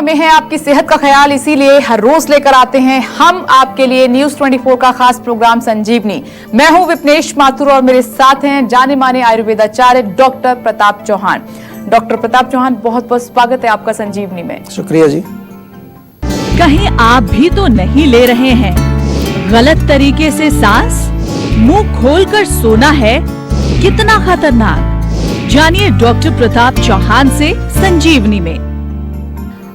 हमें है आपकी सेहत का ख्याल, इसीलिए हर रोज लेकर आते हैं हम आपके लिए न्यूज 24 का खास प्रोग्राम संजीवनी। मैं हूं विपनेश माथुर और मेरे साथ हैं जाने माने आयुर्वेदाचार्य डॉक्टर प्रताप चौहान। डॉक्टर प्रताप चौहान, बहुत बहुत स्वागत है आपका संजीवनी में। शुक्रिया जी। कहीं आप भी तो नहीं ले रहे हैं गलत तरीके से सांस? मुंह खोलकर सोना है कितना खतरनाक? जानिए डॉक्टर प्रताप चौहान से संजीवनी में।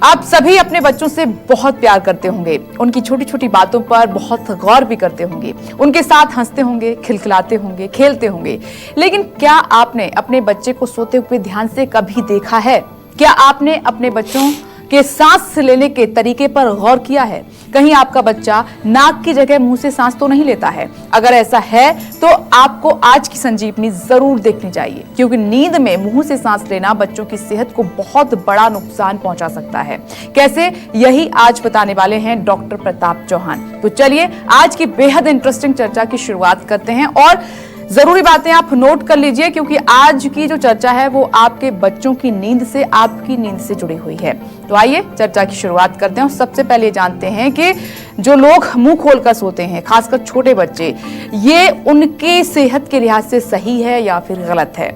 आप सभी अपने बच्चों से बहुत प्यार करते होंगे, उनकी छोटी छोटी बातों पर बहुत गौर भी करते होंगे, उनके साथ हंसते होंगे, खिलखिलाते होंगे, खेलते होंगे। लेकिन क्या आपने अपने बच्चे को सोते हुए ध्यान से कभी देखा है? क्या आपने अपने बच्चों के सांस लेने के तरीके पर गौर किया है? कहीं आपका बच्चा नाक की जगह मुंह से सांस तो नहीं लेता है? अगर ऐसा है तो आपको आज की संजीवनी जरूर देखनी चाहिए, क्योंकि नींद में मुंह से सांस लेना बच्चों की सेहत को बहुत बड़ा नुकसान पहुंचा सकता है। कैसे, यही आज बताने वाले हैं डॉक्टर प्रताप चौहान। तो चलिए आज की बेहद इंटरेस्टिंग चर्चा की शुरुआत करते हैं और जरूरी बातें आप नोट कर लीजिए, क्योंकि आज की जो चर्चा है वो आपके बच्चों की नींद से, आपकी नींद से जुड़ी हुई है। तो आइए चर्चा की शुरुआत करते हैं। सबसे पहले जानते हैं कि जो लोग मुंह खोलकर सोते हैं, खासकर छोटे बच्चे, ये उनकी सेहत के लिहाज से सही है या फिर गलत है?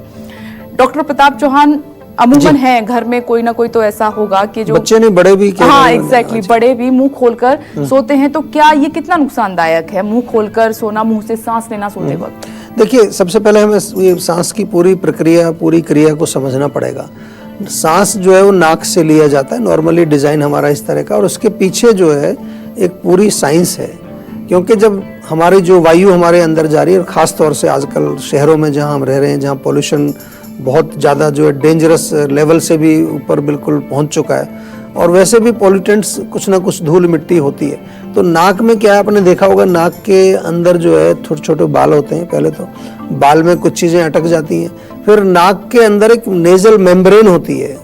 डॉक्टर प्रताप चौहान, अमूमन है घर में कोई ना कोई तो ऐसा होगा कि जो बच्चे नहीं, बड़े भी, हाँ एग्जैक्टली, बड़े भी मुंह खोलकर सोते हैं। तो क्या ये कितना नुकसानदायक है, मुंह खोलकर सोना, मुंह से सांस लेना सोते वक्त? देखिए, सबसे पहले हमें ये सांस की पूरी प्रक्रिया, पूरी क्रिया को समझना पड़ेगा। सांस जो है वो नाक से लिया जाता है, नॉर्मली डिजाइन हमारा इस तरह का, और उसके पीछे जो है एक पूरी साइंस है। क्योंकि जब हमारी जो वायु हमारे अंदर जा रही है, और ख़ास तौर से आजकल शहरों में जहाँ हम रह रहे हैं, जहाँ पॉल्यूशन बहुत ज़्यादा जो है डेंजरस लेवल से भी ऊपर बिल्कुल पहुँच चुका है, और वैसे भी पॉल्यूटेंट्स कुछ ना कुछ धूल मिट्टी होती है। तो नाक में क्या है, आपने देखा होगा, नाक के अंदर जो है छोटे छोटे बाल होते हैं। पहले तो बाल में कुछ चीज़ें अटक जाती हैं, फिर नाक के अंदर एक नेजल मेम्ब्रेन होती है,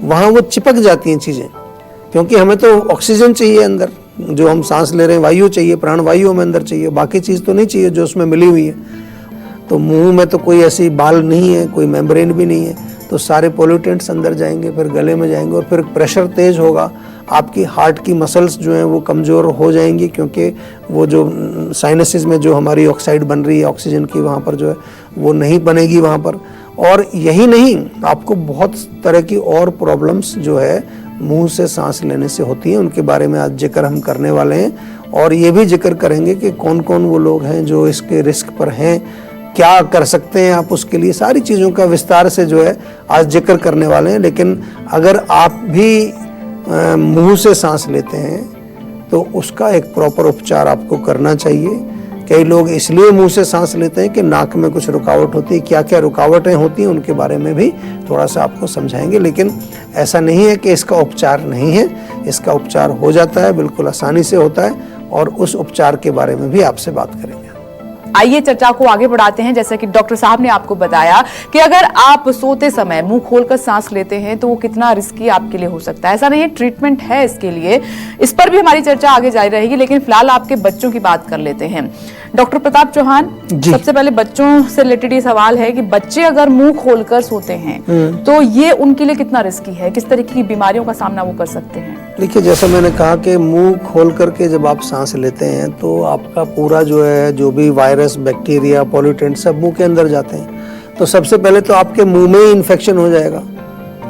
वहाँ वो चिपक जाती हैं चीज़ें, क्योंकि हमें तो ऑक्सीजन चाहिए अंदर, जो हम सांस ले रहे हैं वायु चाहिए, प्राण वायु हमें अंदर चाहिए, बाकी चीज़ तो नहीं चाहिए जो उसमें मिली हुई है। तो मुंह में तो कोई ऐसी बाल नहीं है, कोई मेम्ब्रेन भी नहीं है, तो सारे पोल्यूटेंट्स अंदर जाएंगे, फिर गले में जाएंगे, और फिर प्रेशर तेज होगा, आपकी हार्ट की मसल्स जो हैं वो कमज़ोर हो जाएंगी, क्योंकि वो जो साइनसेस में जो हमारी ऑक्साइड बन रही है ऑक्सीजन की, वहाँ पर जो है वो नहीं बनेगी वहाँ पर। और यही नहीं, आपको बहुत तरह की और प्रॉब्लम्स जो है मुंह से सांस लेने से होती हैं, उनके बारे में आज जिक्र हम करने वाले हैं। और ये भी जिक्र करेंगे कि कौन कौन वो लोग हैं जो इसके रिस्क पर हैं, क्या कर सकते हैं आप उसके लिए, सारी चीज़ों का विस्तार से जो है आज जिक्र करने वाले हैं। लेकिन अगर आप भी मुंह से सांस लेते हैं तो उसका एक प्रॉपर उपचार आपको करना चाहिए। कई लोग इसलिए मुंह से सांस लेते हैं कि नाक में कुछ रुकावट होती है, क्या क्या रुकावटें होती हैं उनके बारे में भी थोड़ा सा आपको समझाएंगे। लेकिन ऐसा नहीं है कि इसका उपचार नहीं है, इसका उपचार हो जाता है, बिल्कुल आसानी से होता है, और उस उपचार के बारे में भी आपसे बात करेंगे। आइए चर्चा को आगे बढ़ाते हैं। जैसा कि डॉक्टर साहब ने आपको बताया कि अगर आप सोते समय मुंह खोलकर सांस लेते हैं तो वो कितना रिस्की आपके लिए हो सकता है। ऐसा नहीं है, ट्रीटमेंट है इसके लिए, इस पर भी हमारी चर्चा आगे जारी रहेगी। लेकिन फिलहाल आपके बच्चों की बात कर लेते हैं। डॉक्टर प्रताप चौहान, सबसे पहले बच्चों से रिलेटेड ये सवाल है कि बच्चे अगर मुंह खोलकर सोते हैं तो ये उनके लिए कितना रिस्की है, किस तरीके की बीमारियों का सामना वो कर सकते हैं? देखिए, जैसा मैंने कहा कि मुंह खोल करके जब आप सांस लेते हैं तो आपका पूरा जो है, जो भी वायरस, बैक्टीरिया, पॉल्यूटेंट सब मुंह के अंदर जाते हैं। तो सबसे पहले तो आपके मुंह में ही इन्फेक्शन हो जाएगा।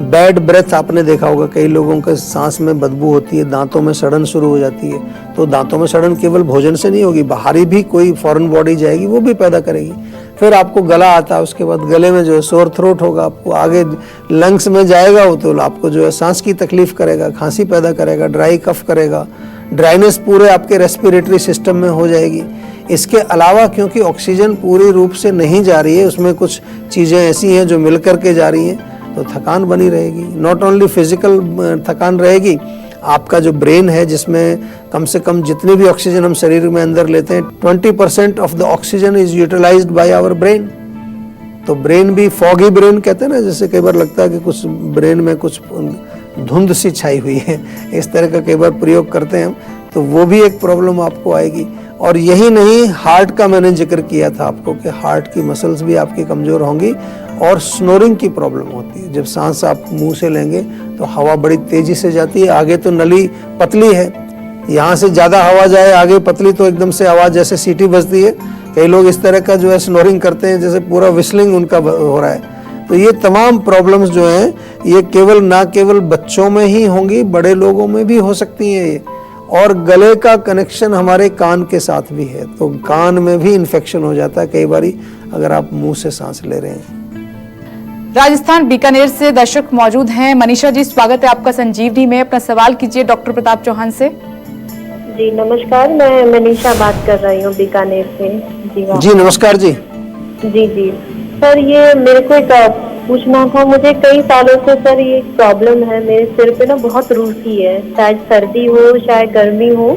बैड ब्रेथ आपने देखा होगा, कई लोगों के सांस में बदबू होती है, दांतों में सड़न शुरू हो जाती है। तो दांतों में सड़न केवल भोजन से नहीं होगी, बाहरी भी कोई फॉरेन बॉडी जाएगी, वो भी पैदा करेगी। फिर आपको गला आता है, उसके बाद गले में जो है सोर थ्रोट होगा, आपको आगे लंग्स में जाएगा वो, तो आपको जो है सांस की तकलीफ करेगा, खांसी पैदा करेगा, ड्राई कफ करेगा, ड्राइनेस पूरे आपके रेस्पिरेटरी सिस्टम में हो जाएगी। इसके अलावा क्योंकि ऑक्सीजन पूरी रूप से नहीं जा रही है, उसमें कुछ चीज़ें ऐसी हैं जो मिल करके जा रही हैं, तो थकान बनी रहेगी। नॉट ओनली फिजिकल थकान रहेगी, आपका जो ब्रेन है, जिसमें कम से कम जितनी भी ऑक्सीजन हम शरीर में अंदर लेते हैं, 20% of the oxygen is utilized by our brain. तो ब्रेन भी, फॉगी ब्रेन कहते हैं ना, जैसे कई बार लगता है कि कुछ ब्रेन में कुछ धुंध सी छाई हुई है, इस तरह का कई बार प्रयोग करते हैं हम, तो वो भी एक प्रॉब्लम आपको आएगी। और यही नहीं, हार्ट का मैंने जिक्र किया था आपको कि हार्ट की मसल्स भी आपकी कमज़ोर होंगी, और स्नोरिंग की प्रॉब्लम होती है। जब सांस आप मुंह से लेंगे तो हवा बड़ी तेजी से जाती है, आगे तो नली पतली है, यहाँ से ज़्यादा हवा जाए आगे पतली तो एकदम से आवाज़ जैसे सीटी बजती है। कई लोग इस तरह का जो है स्नोरिंग करते हैं जैसे पूरा विस्लिंग उनका हो रहा है। तो ये तमाम प्रॉब्लम्स जो हैं ये केवल ना केवल बच्चों में ही होंगी, बड़े लोगों में भी हो सकती हैं ये। और गले का कनेक्शन हमारे कान के साथ भी है, तो कान में भी इन्फेक्शन हो जाता है कई बारी अगर आप मुंह से सांस ले रहे हैं। राजस्थान बीकानेर से दर्शक मौजूद हैं। मनीषा जी, स्वागत है आपका संजीवनी में। अपना सवाल कीजिए डॉक्टर प्रताप चौहान से। जी नमस्कार, मैं मनीषा बात कर रही हूँ बीकानेर से। जी नमस्कार जी। जी सर, ये मेरे को एक पूछना था। मुझे कई सालों से सर ये प्रॉब्लम है, मेरे सिर पे ना बहुत रूसी है, शायद सर्दी हो शायद गर्मी हो।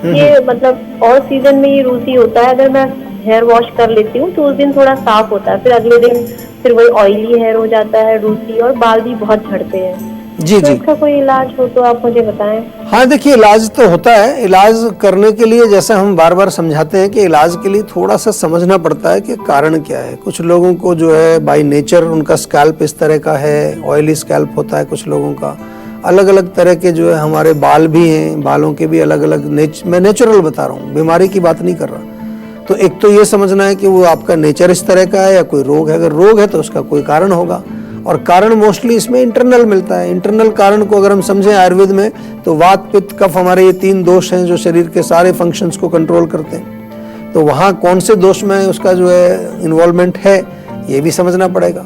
ये मतलब और सीजन में ये रूसी होता है। अगर मैं हेयर वॉश कर लेती हूँ तो उस दिन थोड़ा साफ होता है, फिर अगले दिन फिर वही ऑयली हेयर हो जाता है, रूसी, और बाल भी बहुत झड़ते हैं। जी तो जी, इसका कोई इलाज हो तो आप मुझे बताएं। हाँ देखिए, इलाज तो होता है। इलाज करने के लिए जैसा हम बार बार समझाते हैं कि इलाज के लिए थोड़ा सा समझना पड़ता है कि कारण क्या है। कुछ लोगों को जो है बाय नेचर उनका स्कैल्प इस तरह का है, ऑयली स्कैल्प होता है कुछ लोगों का। अलग अलग तरह के जो है हमारे बाल भी हैं, बालों के भी अलग अलग मैं नेचुरल बता रहा हूँ, बीमारी की बात नहीं कर रहा। तो एक तो ये समझना है कि वो आपका नेचर इस तरह का है या कोई रोग है। अगर रोग है तो उसका कोई कारण होगा, और कारण मोस्टली इसमें इंटरनल मिलता है। इंटरनल कारण को अगर हम समझें आयुर्वेद में तो वात पित्त कफ हमारे ये 3 दोष हैं जो शरीर के सारे फंक्शंस को कंट्रोल करते हैं। तो वहाँ कौन से दोष में उसका जो है इन्वॉल्वमेंट है ये भी समझना पड़ेगा।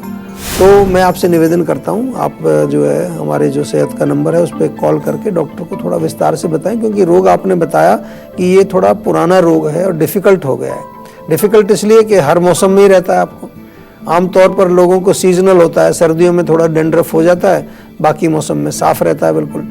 तो मैं आपसे निवेदन करता हूँ, आप जो है हमारे जो सेहत का नंबर है उस पर कॉल करके डॉक्टर को थोड़ा विस्तार से बताएं, क्योंकि रोग आपने बताया कि ये थोड़ा पुराना रोग है और डिफ़िकल्ट हो गया है। डिफ़िकल्ट इसलिए कि हर मौसम में ही रहता है। आपको आमतौर पर लोगों को सीजनल होता है, सर्दियों में थोड़ा डेंड्रफ हो जाता है, बाकी मौसम में साफ रहता है बिल्कुल।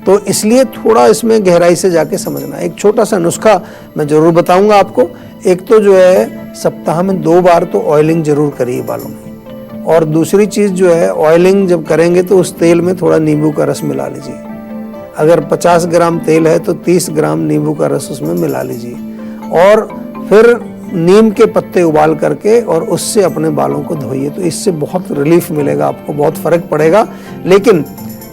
तो इसलिए थोड़ा इसमें गहराई से जाके समझना। एक छोटा सा नुस्खा मैं ज़रूर बताऊंगा आपको। एक तो जो है सप्ताह में 2 बार तो ऑयलिंग जरूर करिए बालों में, और दूसरी चीज़ जो है ऑयलिंग जब करेंगे तो उस तेल में थोड़ा नींबू का रस मिला लीजिए। अगर 50 ग्राम तेल है तो 30 ग्राम नींबू का रस उसमें मिला लीजिए, और फिर नीम के पत्ते उबाल करके और उससे अपने बालों को धोइए। तो इससे बहुत रिलीफ मिलेगा, आपको बहुत फर्क पड़ेगा। लेकिन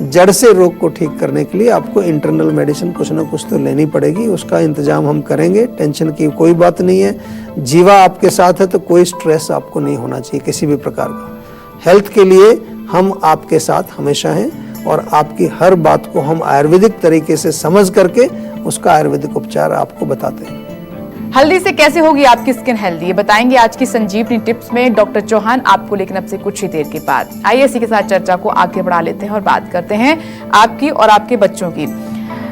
जड़ से रोग को ठीक करने के लिए आपको इंटरनल मेडिसिन कुछ ना कुछ तो लेनी पड़ेगी, उसका इंतजाम हम करेंगे। टेंशन की कोई बात नहीं है। जीवा आपके साथ है तो कोई स्ट्रेस आपको नहीं होना चाहिए किसी भी प्रकार का। हेल्थ के लिए हम आपके साथ हमेशा हैं, और आपकी हर बात को हम आयुर्वेदिक तरीके से समझ करके उसका आयुर्वेदिक उपचार आपको बताते हैं। हल्दी से कैसे होगी आपकी स्किन हेल्दी, ये बताएंगे आज की संजीवनी टिप्स में डॉक्टर चौहान आपको, लेकिन अब से कुछ ही देर के बाद। आइए इसी के साथ चर्चा को आगे बढ़ा लेते हैं और बात करते हैं आपकी और आपके बच्चों की।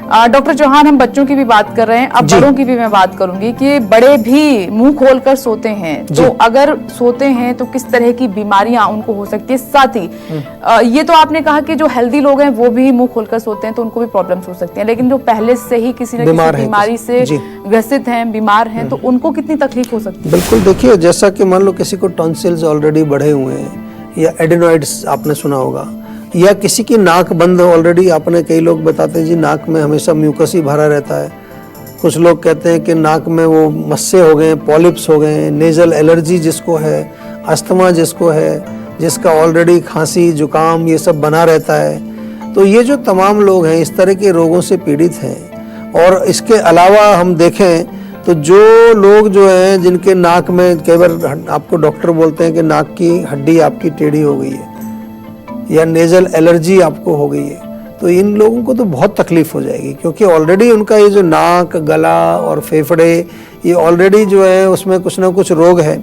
डॉक्टर चौहान, हम बच्चों की भी बात कर रहे हैं, अब बड़ों की भी मैं बात करूंगी कि बड़े भी मुंह खोलकर सोते हैं, तो अगर सोते हैं तो किस तरह की बीमारियां उनको हो सकती है। साथ ही ये तो आपने कहा कि जो हेल्दी लोग हैं वो भी मुंह खोलकर सोते हैं तो उनको भी प्रॉब्लम्स हो सकती हैं, लेकिन जो पहले से ही किसी न किसी बीमारी से ग्रसित हैं, बीमार हैं, तो उनको कितनी तकलीफ हो सकती है? बिल्कुल, देखिए जैसा कि मान लो किसी को टॉन्सिल्स ऑलरेडी बढ़े हुए हैं, या एडेनोइड्स आपने सुना होगा, या किसी की नाक बंद ऑलरेडी, आपने कई लोग बताते हैं जी नाक में हमेशा म्यूकस ही भरा रहता है। कुछ लोग कहते हैं कि नाक में वो मस्से हो गए, पॉलिप्स हो गए, नेजल एलर्जी जिसको है, अस्थमा जिसको है, जिसका ऑलरेडी खांसी जुकाम ये सब बना रहता है। तो ये जो तमाम लोग हैं इस तरह के रोगों से पीड़ित हैं। और इसके अलावा हम देखें तो जो लोग जो हैं जिनके नाक में कई बार आपको डॉक्टर बोलते हैं कि नाक की हड्डी आपकी टेढ़ी हो गई है, या नेजल एलर्जी आपको हो गई है, तो इन लोगों को तो बहुत तकलीफ हो जाएगी, क्योंकि ऑलरेडी उनका ये जो नाक, गला और फेफड़े ये ऑलरेडी जो है उसमें कुछ ना कुछ रोग है।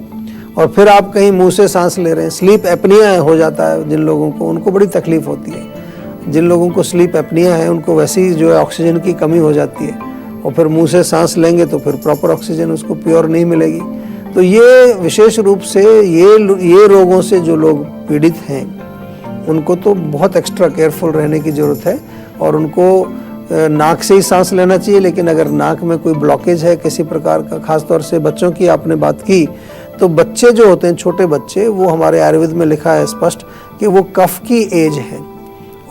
और फिर आप कहीं मुंह से सांस ले रहे हैं, स्लीप एपनिया हो जाता है जिन लोगों को, उनको बड़ी तकलीफ होती है। जिन लोगों को स्लीप एपनिया है उनको वैसे ही जो है ऑक्सीजन की कमी हो जाती है, और फिर मुंह से सांस लेंगे तो फिर प्रॉपर ऑक्सीजन उसको प्योर नहीं मिलेगी। तो ये विशेष रूप से ये रोगों से जो लोग पीड़ित हैं उनको तो बहुत एक्स्ट्रा केयरफुल रहने की ज़रूरत है, और उनको नाक से ही सांस लेना चाहिए। लेकिन अगर नाक में कोई ब्लॉकेज है किसी प्रकार का, खासतौर से बच्चों की आपने बात की, तो बच्चे जो होते हैं छोटे बच्चे, वो हमारे आयुर्वेद में लिखा है स्पष्ट कि वो कफ की एज है,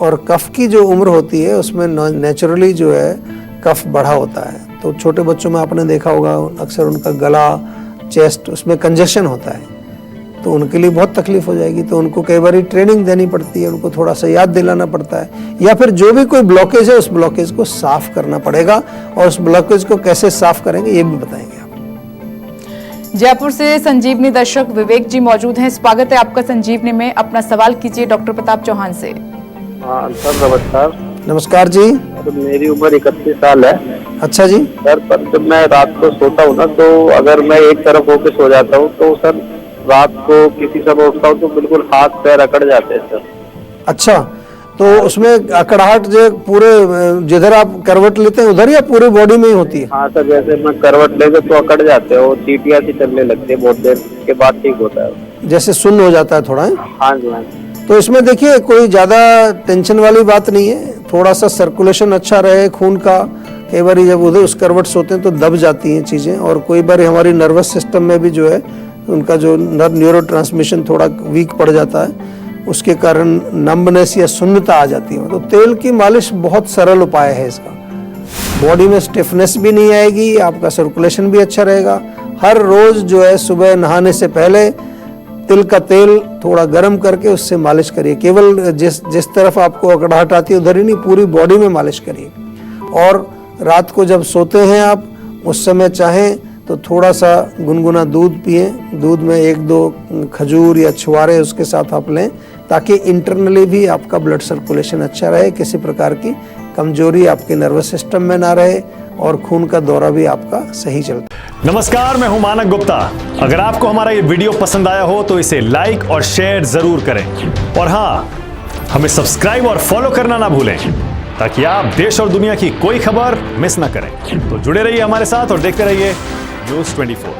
और कफ की जो उम्र होती है उसमें नेचुरली जो है कफ बढ़ा होता है। तो छोटे बच्चों में आपने देखा होगा अक्सर उनका गला, चेस्ट, उसमें कंजेशन होता है। तो उनके लिए बहुत तकलीफ हो जाएगी। तो उनको कई बार ट्रेनिंग देनी पड़ती है, उनको थोड़ा सा याद दिलाना पड़ता है, या फिर जो भी कोई ब्लॉकेज है उस ब्लॉकेज को साफ करना पड़ेगा। और उस ब्लॉकेज को कैसे साफ करेंगे ये भी बताएंगे आप। जयपुर से संजीवनी दर्शक विवेक जी मौजूद हैं। स्वागत है आपका संजीवनी में। अपना सवाल कीजिए डॉक्टर प्रताप चौहान से। हाँ सर नमस्कार। नमस्कार जी। तो मेरी उम्र 31 साल है। अच्छा जी। सर पर जब मैं रात को सोता हूँ ना, तो अगर मैं एक तरफ होकर सो जाता हूँ तो सर रात को किसी समय उठता हूँ तो बिल्कुल हाथ पैर अकड़ जाते हैं सर। अच्छा, तो उसमें अकड़ाहट जो पूरे जिधर आप करवट लेते हैं उधर या पूरे बॉडी में ही होती है? हाँ सर, जैसे मैं करवट लेकर तो अकड़ जाते हैं, वो चीटियाँ सी चलने लगती है, बहुत देर के बाद ठीक होता है। जैसे सुन्न हो जाता है थोड़ा है? हाँ जी हाँ जी। तो इसमें देखिए कोई ज़्यादा टेंशन वाली बात नहीं है। थोड़ा सा सर्कुलेशन अच्छा रहे खून का। कई बार जब उधर उस करवट सोते हैं तो दब जाती हैं चीज़ें, और कोई बार हमारी नर्वस सिस्टम में भी जो है उनका जो न्यूरो ट्रांसमिशन थोड़ा वीक पड़ जाता है, उसके कारण नंबनेस या सुन्नता आ जाती है। तो तेल की मालिश बहुत सरल उपाय है इसका। बॉडी में स्टिफनेस भी नहीं आएगी, आपका सर्कुलेशन भी अच्छा रहेगा। हर रोज जो है सुबह नहाने से पहले तिल का तेल थोड़ा गर्म करके उससे मालिश करिए। केवल जिस तरफ आपको अकड़ाहट आती है उधर ही नहीं, पूरी बॉडी में मालिश करिए। और रात को जब सोते हैं आप उस समय चाहें तो थोड़ा सा गुनगुना दूध पिए। दूध में 1-2 खजूर या छुआरे उसके साथ आप लें, ताकि इंटरनली भी आपका ब्लड सर्कुलेशन अच्छा रहे, किसी प्रकार की कमजोरी आपके नर्वस सिस्टम में ना रहे, और खून का दौरा भी आपका सही चलता। नमस्कार, मैं हूं मानक गुप्ता। अगर आपको हमारा ये वीडियो पसंद आया हो तो इसे लाइक और शेयर जरूर करें, और हाँ, हमें सब्सक्राइब और फॉलो करना ना भूलें, ताकि आप देश और दुनिया की कोई खबर मिस ना करें। तो जुड़े रहिए हमारे साथ और देखते रहिए News 24।